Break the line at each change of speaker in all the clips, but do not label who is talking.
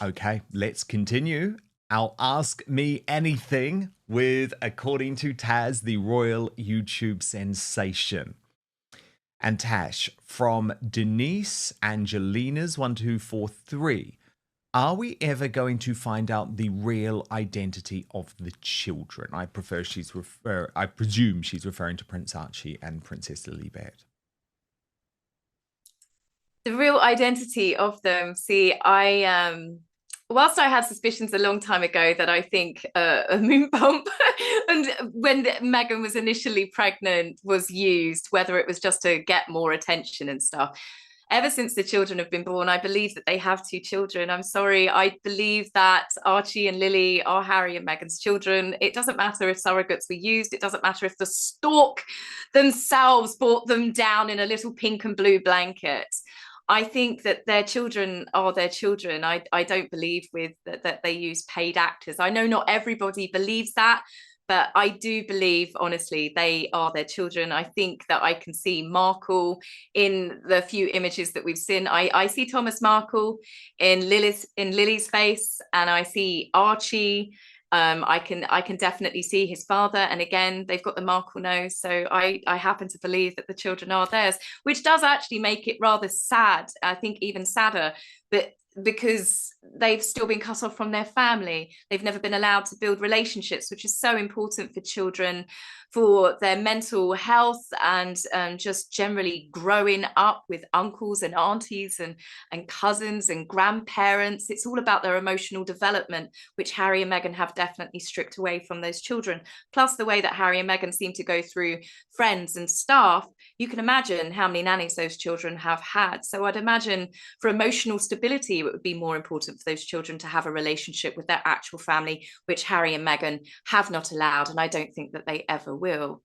Okay, let's continue. I'll ask me anything with, according to Taz, the royal YouTube sensation. And Tash, from Denise Angelina's 1243, are we ever going to find out the real identity of the children? I presume she's referring to Prince Archie and Princess Lilibet.
The real identity of them. See, whilst I had suspicions a long time ago that I think a moon bump and when Meghan was initially pregnant was used, whether it was just to get more attention and stuff. Ever since the children have been born, I believe that they have two children. I'm sorry. I believe that Archie and Lily are Harry and Meghan's children. It doesn't matter if surrogates were used. It doesn't matter if the stork themselves brought them down in a little pink and blue blanket. I think that their children are their children. I don't believe that they use paid actors. I know not everybody believes that, but I do believe, honestly, they are their children. I think that I can see Markle in the few images that we've seen. I see Thomas Markle in Lily's face, and I see Archie. I can definitely see his father, and again, they've got the Markle nose. So I happen to believe that the children are theirs, which does actually make it rather sad. I think even sadder, but because they've still been cut off from their family. They've never been allowed to build relationships, which is so important for children, for their mental health, and just generally growing up with uncles and aunties and cousins and grandparents. It's all about their emotional development, which Harry and Meghan have definitely stripped away from those children. Plus the way that Harry and Meghan seem to go through friends and staff, you can imagine how many nannies those children have had. So I'd imagine for emotional stability, it would be more important for those children to have a relationship with their actual family, which Harry and Meghan have not allowed, and I don't think that they ever will.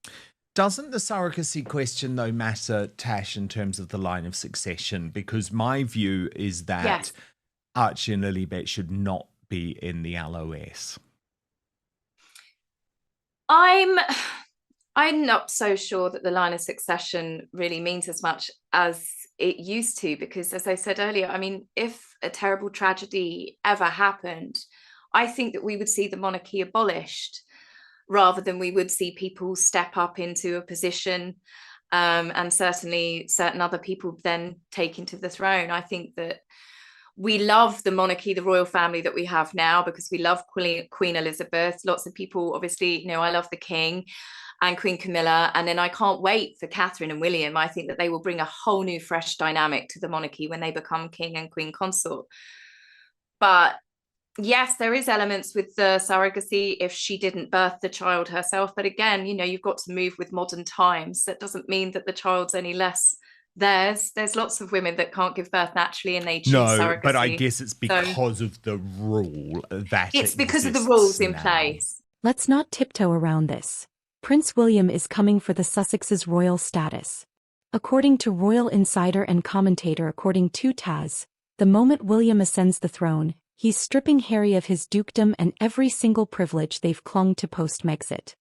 Doesn't the surrogacy question, though, matter, Tash, in terms of the line of succession? Because my view is that
Yes.
Archie and Lilibet should not be in the LOS.
I'm not so sure that the line of succession really means as much as it used to, because as I said earlier, I mean, if a terrible tragedy ever happened, I think that we would see the monarchy abolished rather than we would see people step up into a position, and certainly certain other people then take into the throne. I think that we love the monarchy, the royal family that we have now, because we love Queen Elizabeth. Lots of people, obviously, I love the King and Queen Camilla. And then I can't wait for Catherine and William. I think that they will bring a whole new, fresh dynamic to the monarchy when they become King and Queen Consort. But yes, there is elements with the surrogacy if she didn't birth the child herself. But again, you've got to move with modern times. That doesn't mean that the child's any less theirs. There's lots of women that can't give birth naturally and they choose surrogacy.
But I guess it's because of the rule that
it's because of the rules in
now.
place.
Let's not tiptoe around this. Prince William is coming for the Sussex's royal status. According to royal insider and commentator, according to Taz, the moment William ascends the throne, he's stripping Harry of his dukedom and every single privilege they've clung to post-Megxit.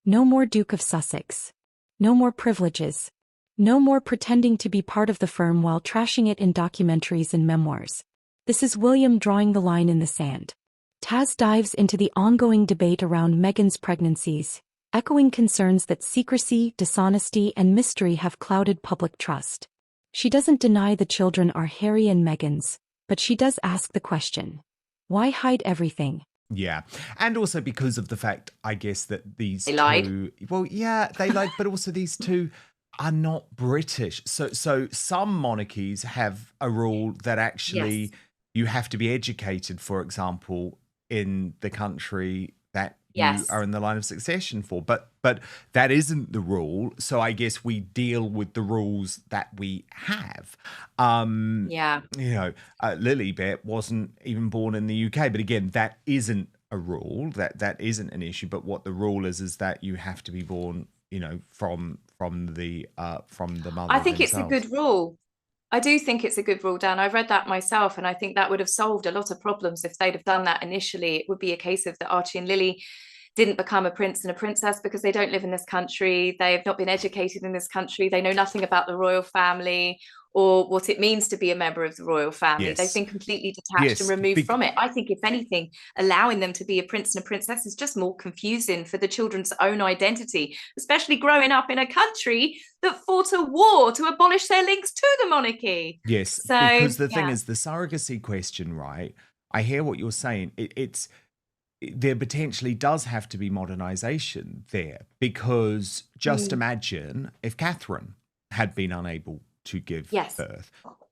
No more Duke of Sussex. No more privileges. No more pretending to be part of the firm while trashing it in documentaries and memoirs. This is William drawing the line in the sand. Taz dives into the ongoing debate around Meghan's pregnancies, echoing concerns that secrecy, dishonesty, and mystery have clouded public trust. She doesn't deny the children are Harry and Meghan's, but she does ask the question, why hide everything?
Yeah. And also because of the fact, I guess, that these
they
two...
lied.
Well, yeah, they lied, but also these two are not British. So some monarchies have a rule that actually
Yes.
you have to be educated, for example, in the country that
Yes.
you are in the line of succession for. But that isn't the rule. So I guess we deal with the rules that we have.
Yeah.
Lilibet wasn't even born in the UK. But again, that isn't a rule. That isn't an issue. But what the rule is that you have to be born, from the mother.
I think
themselves.
it's a good rule. I do think it's a good rule, Dan. I've read that myself, and I think that would have solved a lot of problems if they'd have done that initially. It would be a case of that Archie and Lily didn't become a prince and a princess because they don't live in this country. They've not been educated in this country. They know nothing about the royal family or what it means to be a member of the royal family.
Yes.
They've been completely detached and removed from it. I think, if anything, allowing them to be a prince and a princess is just more confusing for the children's own identity, especially growing up in a country that fought a war to abolish their links to the monarchy.
Yes,
So,
because the thing is, the surrogacy question, right? I hear what you're saying. There potentially does have to be modernization there, because just imagine if Catherine had been unable to give birth,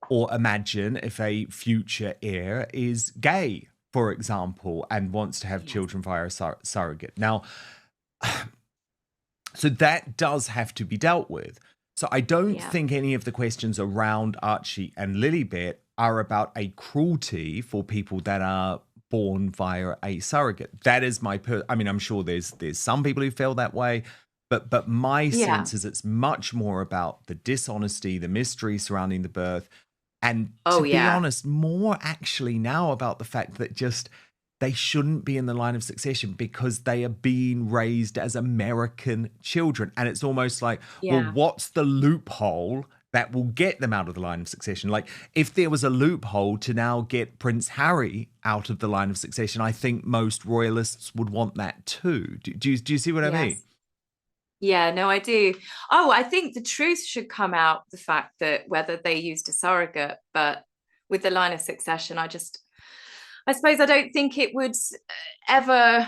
or imagine if a future heir is gay, for example, and wants to have children via a surrogate. Now, so that does have to be dealt with. So I don't think any of the questions around Archie and Lilibet are about a cruelty for people that are born via a surrogate. That is my I mean, I'm sure there's some people who feel that way, but my sense is it's much more about the dishonesty, the mystery surrounding the birth, and to be honest, more actually now about the fact that just they shouldn't be in the line of succession because they are being raised as American children. And it's almost like, well, what's the loophole that will get them out of the line of succession? Like, if there was a loophole to now get Prince Harry out of the line of succession, I think most royalists would want that too. Do you see what I mean?
Yeah, no, I do. Oh, I think the truth should come out, the fact that whether they used a surrogate, but with the line of succession, I suppose I don't think it would ever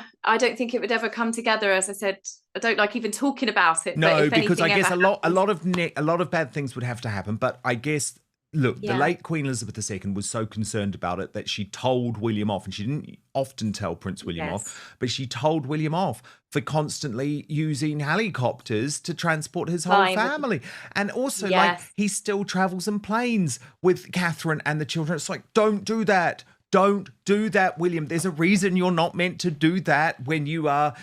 come together. As I said, I don't like even talking about it.
No,
but if
because I guess a lot
happens,
of bad things would have to happen. But I guess, look, the late Queen Elizabeth II was so concerned about it that she told William off, and she didn't often tell Prince William off, but she told William off for constantly using helicopters to transport his whole family. And also, like, he still travels in planes with Catherine and the children. It's like, don't do that. Don't do that, William. There's a reason you're not meant to do that when you are,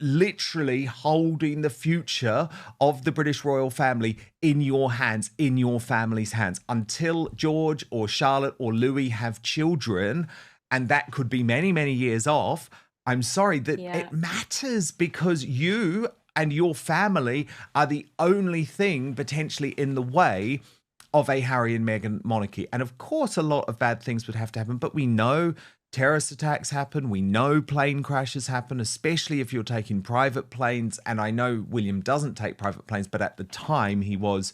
literally holding the future of the British royal family in your hands, in your family's hands. Until George or Charlotte or Louis have children, and that could be many, many years off, I'm sorry that it matters, because you and your family are the only thing potentially in the way of a Harry and Meghan monarchy. And of course, a lot of bad things would have to happen, but we know terrorist attacks happen. We know plane crashes happen, especially if you're taking private planes. And I know William doesn't take private planes, but at the time he was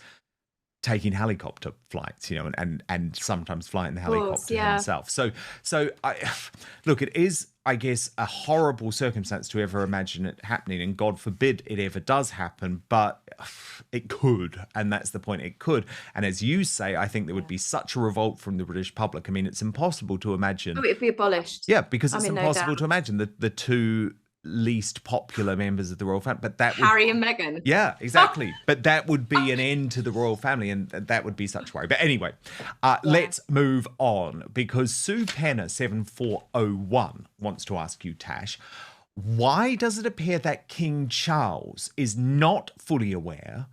taking helicopter flights, and sometimes flying the helicopter himself. So look, it is, I guess, a horrible circumstance to ever imagine it happening, and God forbid it ever does happen, but it could, and that's the point, it could. And as you say, I think there would be such a revolt from the British public. I mean, it's impossible to imagine.
it'd be abolished.
Yeah, because it's impossible to imagine the two least popular members of the royal family, but that would,
Harry and Meghan.
Yeah, exactly. But that would be an end to the royal family, and that would be such worry. But anyway, let's move on, because Sue Penner 7401 wants to ask you, Tash, why does it appear that King Charles is not fully aware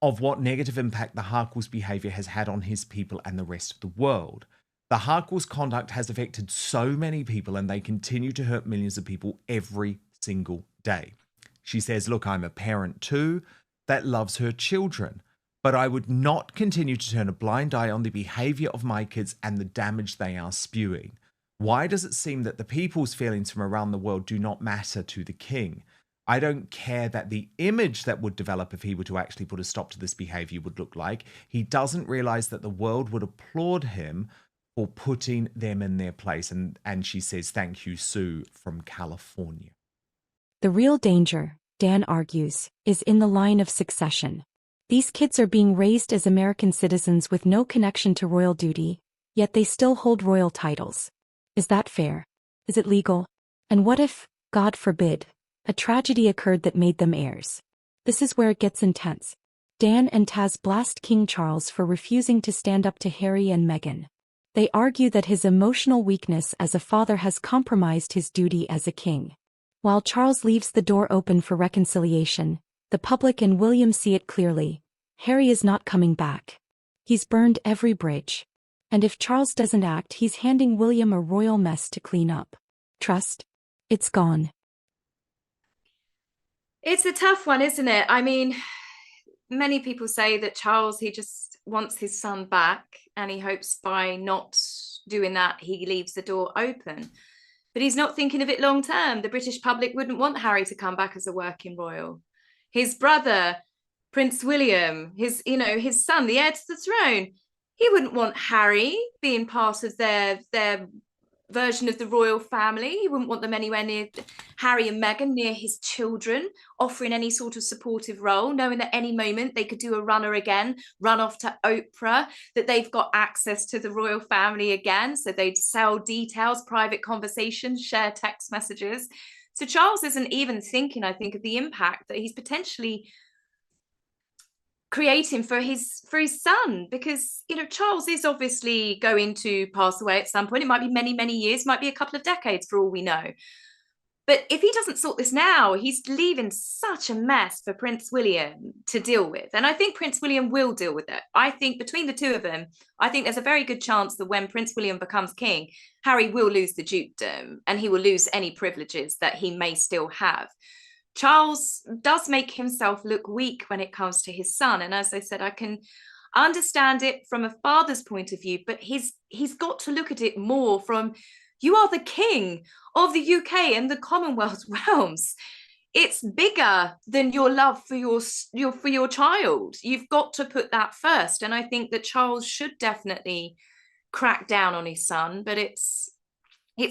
of what negative impact the Harkles' behaviour has had on his people and the rest of the world? The Harkles' conduct has affected so many people, and they continue to hurt millions of people every single day. She says, look, I'm a parent too that loves her children, but I would not continue to turn a blind eye on the behaviour of my kids and the damage they are spewing. Why does it seem that the people's feelings from around the world do not matter to the king? I don't care that the image that would develop if he were to actually put a stop to this behaviour would look like. He doesn't realise that the world would applaud him for putting them in their place. And she says, thank you, Sue from California.
The real danger, Dan argues, is in the line of succession. These kids are being raised as American citizens with no connection to royal duty, yet they still hold royal titles. Is that fair? Is it legal? And what if, God forbid, a tragedy occurred that made them heirs? This is where it gets intense. Dan and Taz blast King Charles for refusing to stand up to Harry and Meghan. They argue that his emotional weakness as a father has compromised his duty as a king. While Charles leaves the door open for reconciliation, the public and William see it clearly. Harry is not coming back. He's burned every bridge. And if Charles doesn't act, he's handing William a royal mess to clean up. Trust? It's gone.
It's a tough one, isn't it? I mean, many people say that Charles, he just wants his son back, and he hopes by not doing that, he leaves the door open. But he's not thinking of it long term. The British public wouldn't want Harry to come back as a working royal. His brother, Prince William, his son, the heir to the throne, he wouldn't want Harry being part of their version of the royal family. He wouldn't want them anywhere near Harry and Meghan, near his children, offering any sort of supportive role, knowing that any moment they could do a runner again, run off to Oprah, that they've got access to the royal family again. So they'd sell details, private conversations, share text messages. So Charles isn't even thinking, I think, of the impact that he's potentially creating for his son, because Charles is obviously going to pass away at some point. It might be many years, might be a couple of decades for all we know. But if he doesn't sort this now, he's leaving such a mess for Prince William to deal with. And I think Prince William will deal with it. I think between the two of them, I think there's a very good chance that when Prince William becomes king, Harry will lose the dukedom and he will lose any privileges that he may still have. Charles does make himself look weak when it comes to his son. And as I said, I can understand it from a father's point of view, but he's got to look at it more from, you are the king of the UK and the Commonwealth realms. It's bigger than your love for your child. You've got to put that first. And I think that Charles should definitely crack down on his son, but it's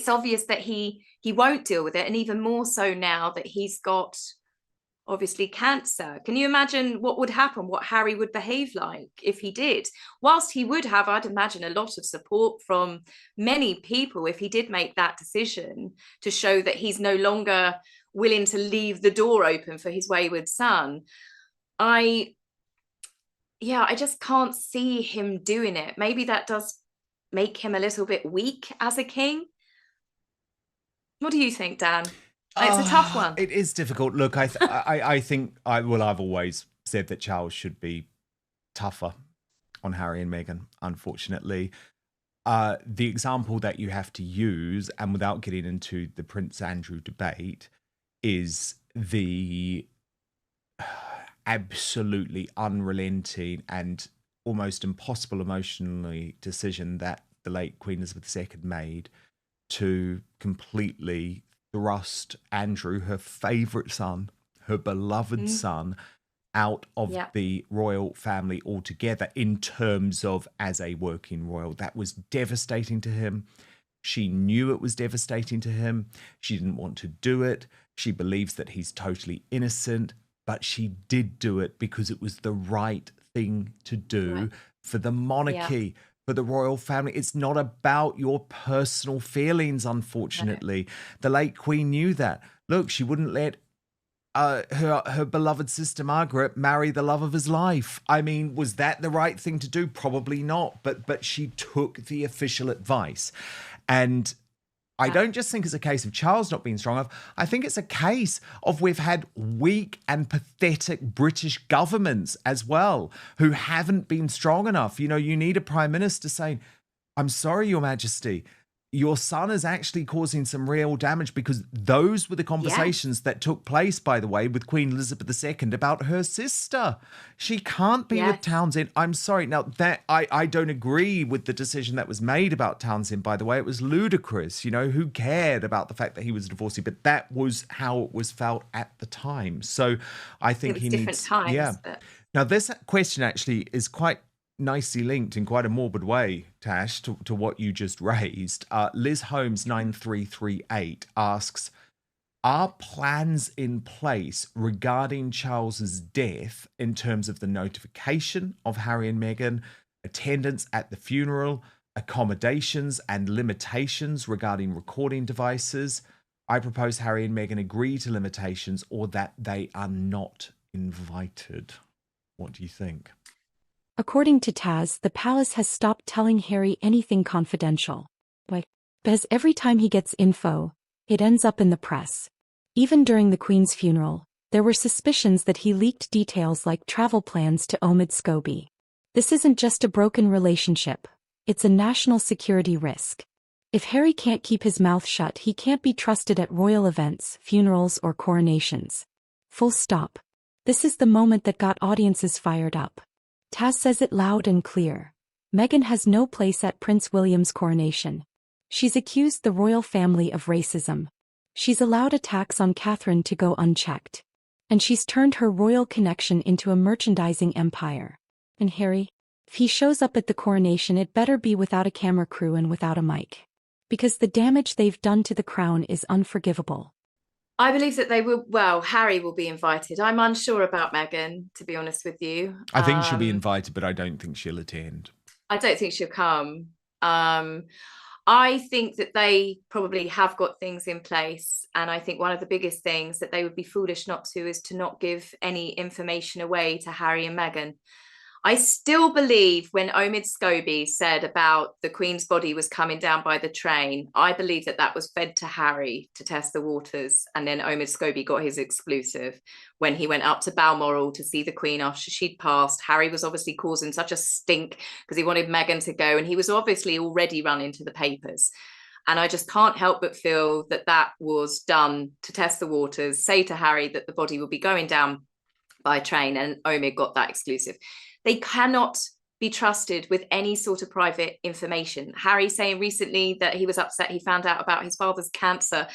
obvious that he won't deal with it, and even more so now that he's got obviously cancer. Can you imagine what would happen, what Harry would behave like if he did? Whilst he would have, I'd imagine, a lot of support from many people if he did make that decision to show that he's no longer willing to leave the door open for his wayward son. I just can't see him doing it. Maybe that does make him a little bit weak as a king. What do you think, Dan? It's a tough one.
It is difficult. Look, I think I've always said that Charles should be tougher on Harry and Meghan, unfortunately. The example that you have to use, and without getting into the Prince Andrew debate, is the absolutely unrelenting and almost impossible emotionally decision that the late Queen Elizabeth II made to completely thrust Andrew, her favourite son, her beloved son, out of the royal family altogether in terms of as a working royal. That was devastating to him. She knew it was devastating to him. She didn't want to do it. She believes that he's totally innocent, but she did do it because it was the right thing to do for the monarchy. Yeah. For the royal family. It's not about your personal feelings, unfortunately. No. The late Queen knew that. Look, she wouldn't let her beloved sister Margaret marry the love of his life. I mean, was that the right thing to do? Probably not, but she took the official advice. And I don't just think it's a case of Charles not being strong enough. I think it's a case of we've had weak and pathetic British governments as well who haven't been strong enough. You need a prime minister saying, I'm sorry, Your Majesty, your son is actually causing some real damage, because those were the conversations that took place, by the way, with Queen Elizabeth II about her sister. She can't be with Townsend. I'm sorry. Now, that I don't agree with the decision that was made about Townsend, by the way. It was ludicrous. Who cared about the fact that he was a divorcee? But that was how it was felt at the time. So I think he needs... different times. Yeah. But... Now, this question actually is quite nicely linked in quite a morbid way, Tash, to what you just raised. Liz Holmes 9338 asks, are plans in place regarding Charles's death in terms of the notification of Harry and Meghan, attendance at the funeral, accommodations and limitations regarding recording devices? I propose Harry and Meghan agree to limitations or that they are not invited. What do you think?
According to Taz, the palace has stopped telling Harry anything confidential. Because every time he gets info, it ends up in the press. Even during the Queen's funeral, there were suspicions that he leaked details like travel plans to Omid Scobie. This isn't just a broken relationship, it's a national security risk. If Harry can't keep his mouth shut, he can't be trusted at royal events, funerals, or coronations. Full stop. This is the moment that got audiences fired up. Taz says it loud and clear. Meghan has no place at Prince William's coronation. She's accused the royal family of racism. She's allowed attacks on Catherine to go unchecked. And she's turned her royal connection into a merchandising empire. And Harry? If he shows up at the coronation, it better be without a camera crew and without a mic. Because the damage they've done to the crown is unforgivable.
I believe that they will, well, Harry will be invited. I'm unsure about Meghan, to be honest with you.
I think she'll be invited, but I don't think she'll attend.
I don't think she'll come. I think that they probably have got things in place. And I think one of the biggest things that they would be foolish not to is to not give any information away to Harry and Meghan. I still believe when Omid Scobie said about the Queen's body was coming down by the train, I believe that that was fed to Harry to test the waters. And then Omid Scobie got his exclusive when he went up to Balmoral to see the Queen after she'd passed. Harry was obviously causing such a stink because he wanted Meghan to go. And he was obviously already run into the papers. And I just can't help but feel that that was done to test the waters, say to Harry that the body will be going down by train, and Omid got that exclusive. They cannot be trusted with any sort of private information. Harry saying recently that he was upset he found out about his father's cancer.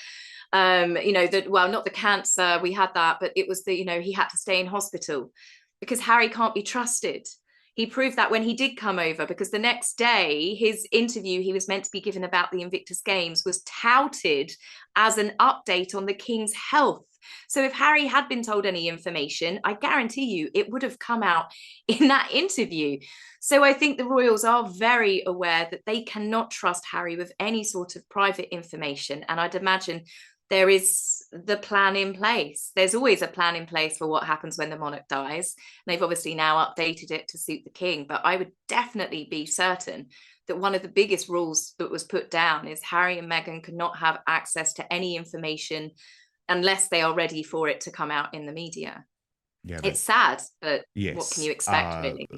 Well, not the cancer, we had that, but it was he had to stay in hospital because Harry can't be trusted. He proved that when he did come over, because the next day, his interview he was meant to be given about the Invictus Games was touted as an update on the King's health. So if Harry had been told any information, I guarantee you it would have come out in that interview. So I think the royals are very aware that they cannot trust Harry with any sort of private information. And I'd imagine there is the plan in place. There's always a plan in place for what happens when the monarch dies. And they've obviously now updated it to suit the king. But I would definitely be certain that one of the biggest rules that was put down is Harry and Meghan could not have access to any information unless they are ready for it to come out in the media. Yeah, it's sad, but yes, what can you expect, really?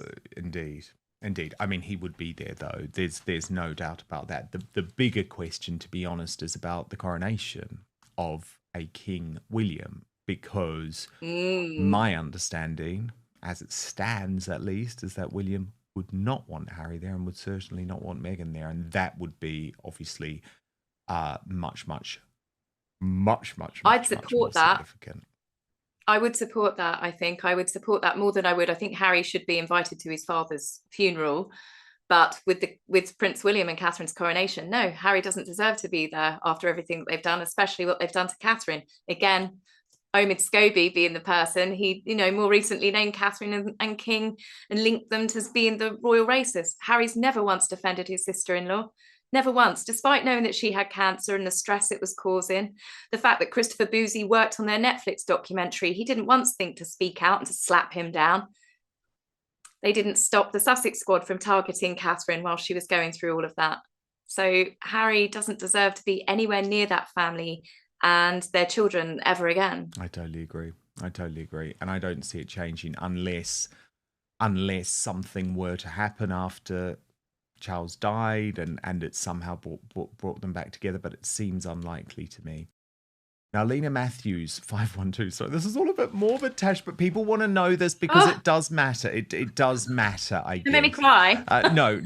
Indeed. I mean, he would be there, though. There's no doubt about that. The bigger question, to be honest, is about the coronation of a King William, because my understanding, as it stands at least, is that William would not want Harry there and would certainly not want Meghan there, and that would be obviously much
I'd support that.
Significant.
I would support that. I think I would support that more than I would. I think Harry should be invited to his father's funeral, but with Prince William and Catherine's coronation, no, Harry doesn't deserve to be there after everything that they've done, especially what they've done to Catherine. Again, Omid Scobie being the person he, more recently named Catherine and King and linked them to being the royal racist. Harry's never once defended his sister-in-law. Never once, despite knowing that she had cancer and the stress it was causing. The fact that Christopher Boozy worked on their Netflix documentary, he didn't once think to speak out and to slap him down. They didn't stop the Sussex squad from targeting Catherine while she was going through all of that. So Harry doesn't deserve to be anywhere near that family and their children ever again.
I totally agree. And I don't see it changing unless something were to happen after Charles died and it somehow brought them back together, but it seems unlikely to me. Now, Lena Matthews 512. So this is all a bit morbid, Tash, but people want to know this because it does matter. It does matter. I guess.
You made me cry.
No.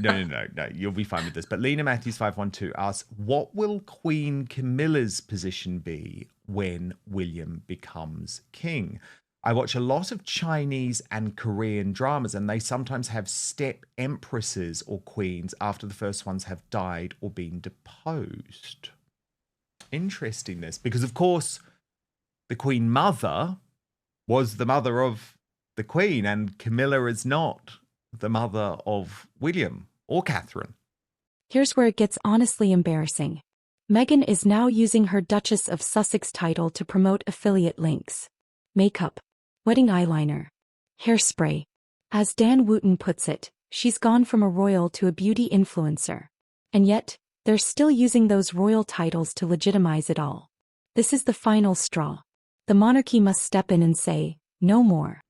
You'll be fine with this. But Lena Matthews 512 asks, what will Queen Camilla's position be when William becomes king? I watch a lot of Chinese and Korean dramas, and they sometimes have step empresses or queens after the first ones have died or been deposed. Interesting this, because of course the Queen Mother was the mother of the Queen, and Camilla is not the mother of William or Catherine.
Here's where it gets honestly embarrassing. Meghan is now using her Duchess of Sussex title to promote affiliate links. Makeup, wedding eyeliner, hairspray. As Dan Wootton puts it, she's gone from a royal to a beauty influencer. And yet, they're still using those royal titles to legitimize it all. This is the final straw. The monarchy must step in and say, no more.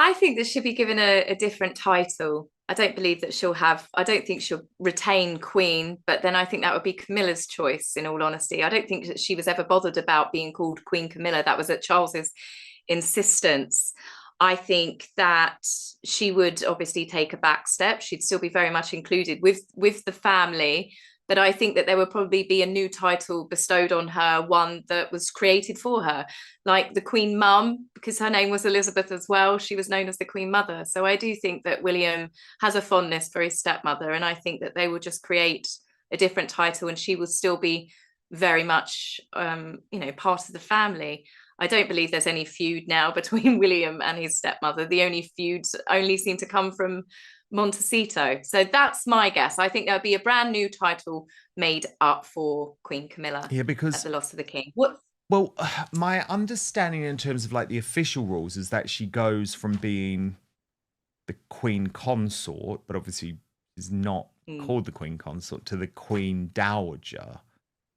I think that she'll be given a different title. I don't believe that I don't think she'll retain Queen, but then I think that would be Camilla's choice, in all honesty. I don't think that she was ever bothered about being called Queen Camilla. That was at Charles's insistence. I think that she would obviously take a back step. She'd still be very much included with the family. But I think that there would probably be a new title bestowed on her, one that was created for her, like the Queen Mum, because her name was Elizabeth as well. She was known as the Queen Mother. So I do think that William has a fondness for his stepmother, and I think that they will just create a different title, and she will still be very much, part of the family. I don't believe there's any feud now between William and his stepmother. The only feuds only seem to come from Montecito. So that's my guess. I think there'll be a brand new title made up for Queen Camilla.
Yeah, because
at the loss of the king. What?
Well, my understanding in terms of like the official rules is that she goes from being the Queen Consort, but obviously is not called the Queen Consort, to the Queen Dowager,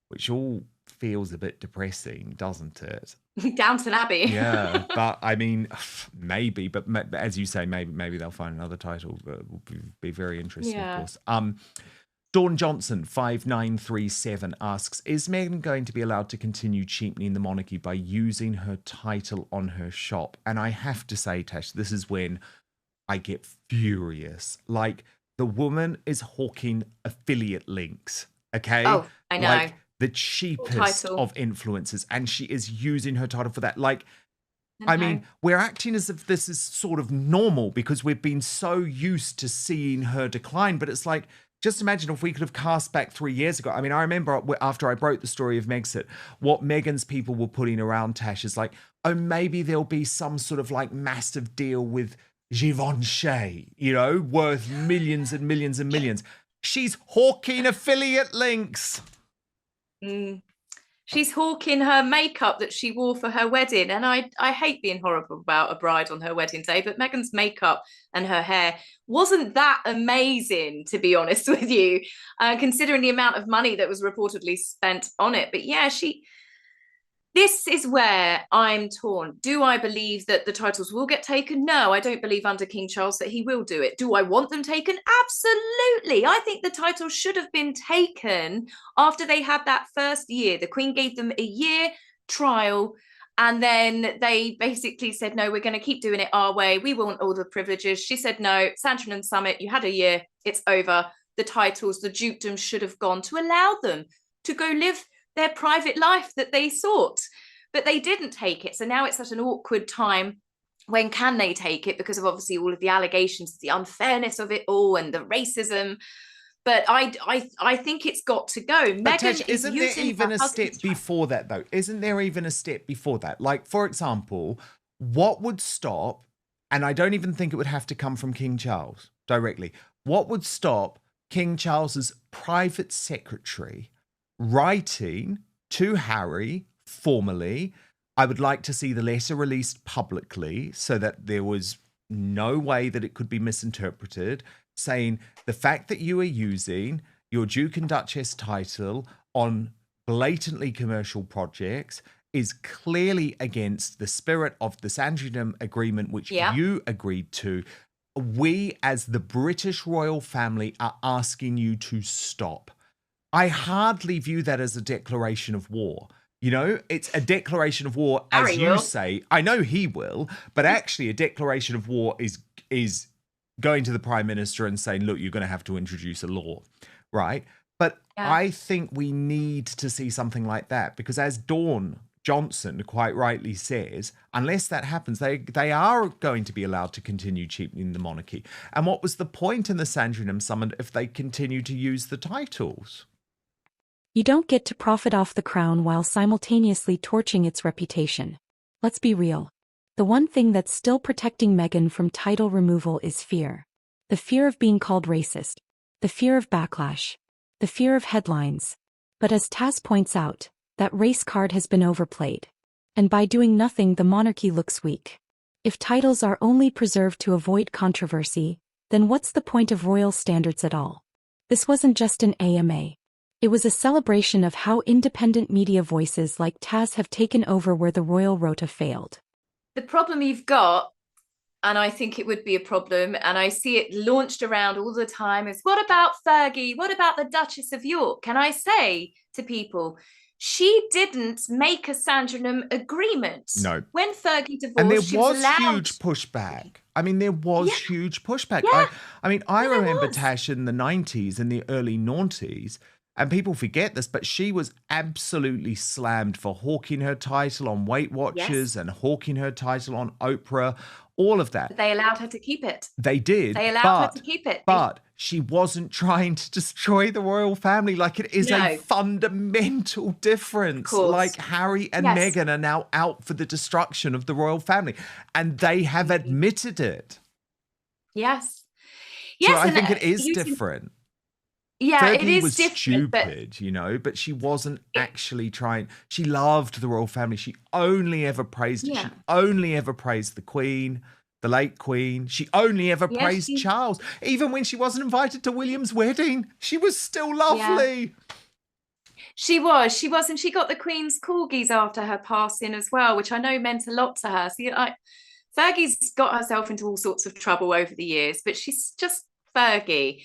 which all feels a bit depressing, doesn't it?
Downton Abbey.
Yeah, but I mean, maybe. But as you say, maybe they'll find another title that will be very interesting, of course. Dawn Johnson 5937 asks: Is Meghan going to be allowed to continue cheapening the monarchy by using her title on her shop? And I have to say, Tash, this is when I get furious. Like, the woman is hawking affiliate links. Okay.
Oh, I know.
Like, the cheapest of influencers, and she is using her title for that. Like, I mean, we're acting as if this is sort of normal because we've been so used to seeing her decline. But it's like, just imagine if we could have cast back 3 years ago. I mean, I remember after I broke the story of Megxit, what Meghan's people were putting around Tash is like, oh, maybe there'll be some sort of like massive deal with Givenchy, worth millions and millions and millions. She's hawking affiliate links.
She's hawking her makeup that she wore for her wedding, and I hate being horrible about a bride on her wedding day, but Meghan's makeup and her hair wasn't that amazing, to be honest with you, considering the amount of money that was reportedly spent on it. But yeah, this is where I'm torn. Do I believe that the titles will get taken? No, I don't believe under King Charles that he will do it. Do I want them taken? Absolutely. I think the titles should have been taken after they had that first year. The Queen gave them a year trial, and then they basically said, no, we're going to keep doing it our way. We want all the privileges. She said, no, Sandringham Summit, you had a year, it's over. The titles, the dukedom should have gone to allow them to go live their private life that they sought, but they didn't take it. So now it's at an awkward time. When can they take it? Because of obviously all of the allegations, the unfairness of it all, and the racism. But I think it's got to go.
But Tash, isn't there even a step before that, though? Isn't there even a step before that? Like, for example, what would stop, and I don't even think it would have to come from King Charles directly, what would stop King Charles's private secretary writing to Harry formally, I would like to see the letter released publicly so that there was no way that it could be misinterpreted, saying the fact that you are using your Duke and Duchess title on blatantly commercial projects is clearly against the spirit of the Sandringham Agreement, which you agreed to. We, as the British royal family, are asking you to stop. I hardly view that as a declaration of war. It's a declaration of war, as
Harry
you
will.
say. I know he will, but actually a declaration of war is going to the Prime Minister and saying, look, you're going to have to introduce a law, right? But I think we need to see something like that, because as Dawn Johnson quite rightly says, unless that happens, they are going to be allowed to continue cheapening the monarchy. And what was the point in the Sandringham Summit if they continue to use the titles?
You don't get to profit off the crown while simultaneously torching its reputation. Let's be real. The one thing that's still protecting Meghan from title removal is fear. The fear of being called racist. The fear of backlash. The fear of headlines. But as Taz points out, that race card has been overplayed. And by doing nothing, the monarchy looks weak. If titles are only preserved to avoid controversy, then what's the point of royal standards at all? This wasn't just an AMA. It was a celebration of how independent media voices like Taz have taken over where the royal rota failed.
The problem you've got And I think it would be a problem. And I see it launched around all the time as, what about Fergie? What about the Duchess of York? Can I say to people, she didn't make a Sandringham agreement.
No.
When Fergie divorced,
And there
she was allowed...
huge pushback. I mean, there was huge pushback.
Yeah.
I remember Tash in the 90s and the early noughties, and people forget this, but she was absolutely slammed for hawking her title on Weight Watchers and hawking her title on Oprah, all of that.
They allowed her to keep it.
They did.
They allowed her to keep it.
But she wasn't trying to destroy the royal family. Like, it is a fundamental difference. Like, Harry and Meghan are now out for the destruction of the royal family, and they have admitted it.
Yes.
So I think it is different.
Yeah,
Fergie
it is
was
different,
stupid, you know, but she wasn't actually trying. She loved the royal family. She only ever praised it. She only ever praised the Queen, the late Queen. She only ever praised Charles. Even when she wasn't invited to William's wedding, she was still lovely.
Yeah. She was, and she got the Queen's corgis after her passing as well, which I know meant a lot to her. So, Fergie's got herself into all sorts of trouble over the years, but she's just Fergie.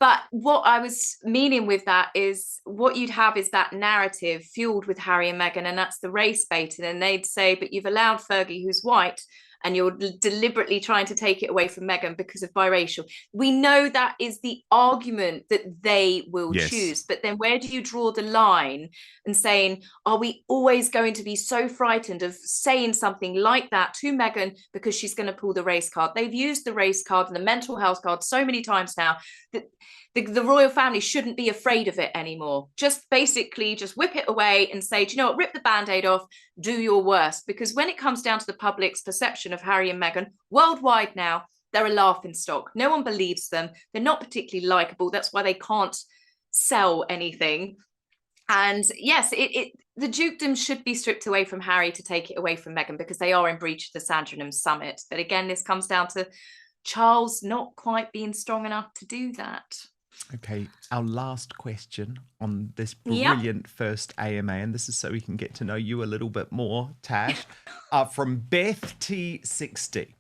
But what I was meaning with that is what you'd have is that narrative fueled with Harry and Meghan, and that's the race baiting. And they'd say, but you've allowed Fergie, who's white, and you're deliberately trying to take it away from Meghan because of biracial. We know that is the argument that they will choose. But then where do you draw the line and saying, are we always going to be so frightened of saying something like that to Meghan because she's going to pull the race card? They've used the race card and the mental health card so many times now that the royal family shouldn't be afraid of it anymore. Just basically just whip it away and say, do you know what, rip the Band-Aid off, do your worst. Because when it comes down to the public's perception of Harry and Meghan, worldwide now, they're a laughing stock. No one believes them. They're not particularly likable. That's why they can't sell anything. And yes, the dukedom should be stripped away from Harry to take it away from Meghan because they are in breach of the Sandringham summit. But again, this comes down to Charles not quite being strong enough to do that.
Okay, our last question on this brilliant first AMA, and this is so we can get to know you a little bit more, Tash, from Beth T60.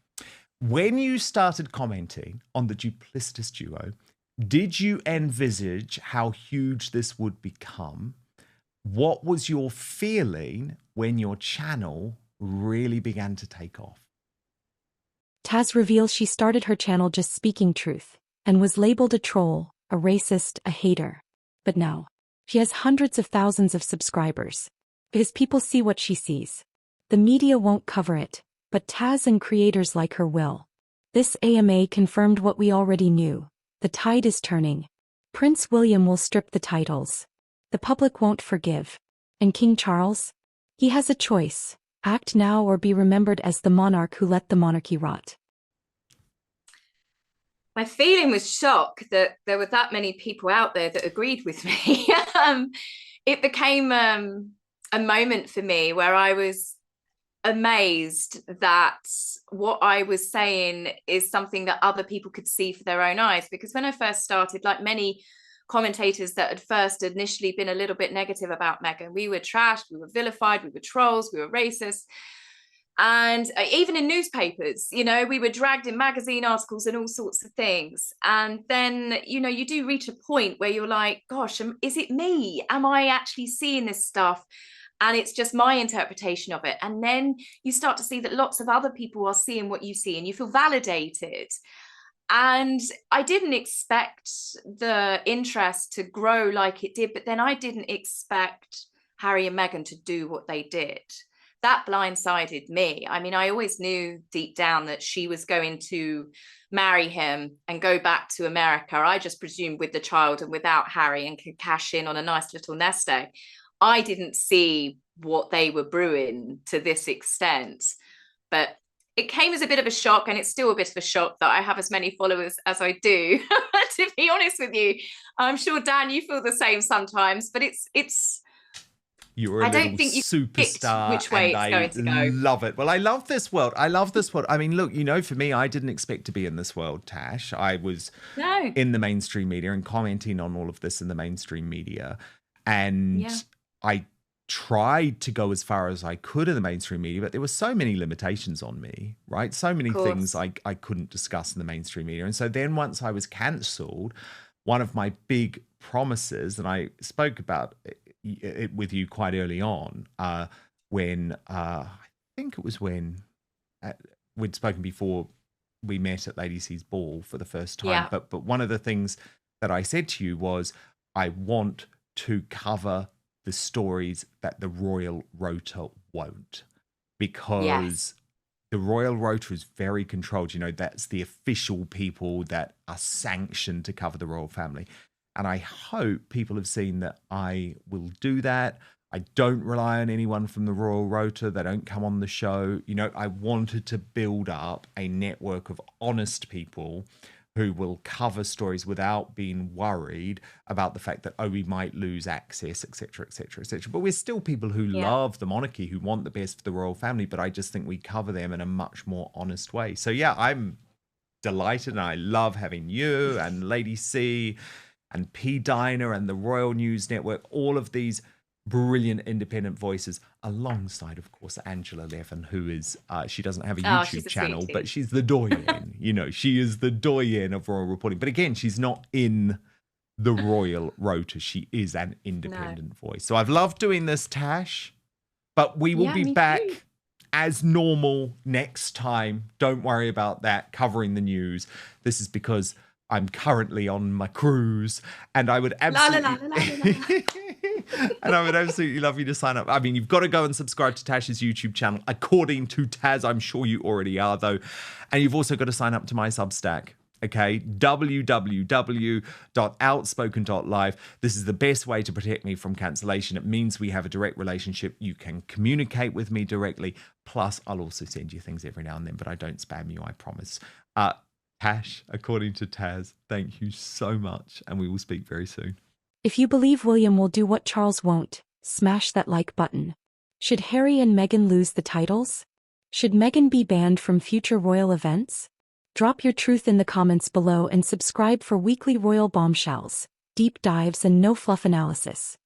When you started commenting on the duplicitous duo, did you envisage how huge this would become? What was your feeling when your channel really began to take off?
Taz reveals she started her channel just speaking truth and was labeled a troll, a racist, a hater. But now, she has hundreds of thousands of subscribers. Because people see what she sees. The media won't cover it, but Taz and creators like her will. This AMA confirmed what we already knew. The tide is turning. Prince William will strip the titles. The public won't forgive. And King Charles? He has a choice. Act now or be remembered as the monarch who let the monarchy rot.
My feeling was shock that there were that many people out there that agreed with me. It became a moment for me where I was amazed that what I was saying is something that other people could see for their own eyes. Because when I first started, like many commentators that had first initially been a little bit negative about Meghan, we were trashed, we were vilified, we were trolls, we were racist. And even in newspapers, you know, we were dragged in magazine articles and all sorts of things. And then, you know, you do reach a point where you're like, gosh, is it me? Am I actually seeing this stuff? And it's just my interpretation of it. And then you start to see that lots of other people are seeing what you see and you feel validated. And I didn't expect the interest to grow like it did, but then I didn't expect Harry and Meghan to do what they did. That blindsided me. I mean, I always knew deep down that she was going to marry him and go back to America. I just presumed with the child and without Harry and could cash in on a nice little nest egg. I didn't see what they were brewing to this extent, but it came as a bit of a shock, and it's still a bit of a shock that I have as many followers as I do, to be honest with you. I'm sure, Dan, you feel the same sometimes, but it's
You're a little superstar,
which way it's going to go.
Love it. Well, I love this world. I love this world. I mean, look, you know, for me, I didn't expect to be in this world, Tash. I was in the mainstream media and commenting on all of this in the mainstream media. And I tried to go as far as I could in the mainstream media, but there were so many limitations on me, right? So many things I couldn't discuss in the mainstream media. And so then once I was cancelled, one of my big promises, and I spoke about it with you quite early on, when I think it was when we'd spoken before we met at Lady C's ball for the first time.
Yeah.
But one of the things that I said to you was, I want to cover the stories that the Royal Rota won't, because the Royal Rota is very controlled. You know, that's the official people that are sanctioned to cover the royal family. And I hope people have seen that I will do that. I don't rely on anyone from the Royal Rota. They don't come on the show. You know, I wanted to build up a network of honest people who will cover stories without being worried about the fact that, oh, we might lose access, et cetera, et cetera, et cetera. But we're still people who love the monarchy, who want the best for the royal family, but I just think we cover them in a much more honest way. So yeah, I'm delighted, and I love having you and Lady C and P. Diner and the Royal News Network, all of these brilliant independent voices, alongside, of course, Angela Levin, who is, she doesn't have a YouTube channel, but she's the doyen. You know, she is the doyen of royal reporting. But again, she's not in the Royal Rota. She is an independent voice. So I've loved doing this, Tash, but we will be back as normal next time. Don't worry about that, covering the news. This is because I'm currently on my cruise, and I would absolutely and I would absolutely love you to sign up. I mean, you've got to go and subscribe to Tash's YouTube channel, according to Taz. I'm sure you already are, though. And you've also got to sign up to my Substack, okay? www.outspoken.live. This is the best way to protect me from cancellation. It means we have a direct relationship. You can communicate with me directly. Plus, I'll also send you things every now and then, but I don't spam you, I promise. Tash, according to Taz, thank you so much, and we will speak very soon.
If you believe William will do what Charles won't, smash that like button. Should Harry and Meghan lose the titles? Should Meghan be banned from future royal events? Drop your truth in the comments below and subscribe for weekly royal bombshells, deep dives, and no fluff analysis.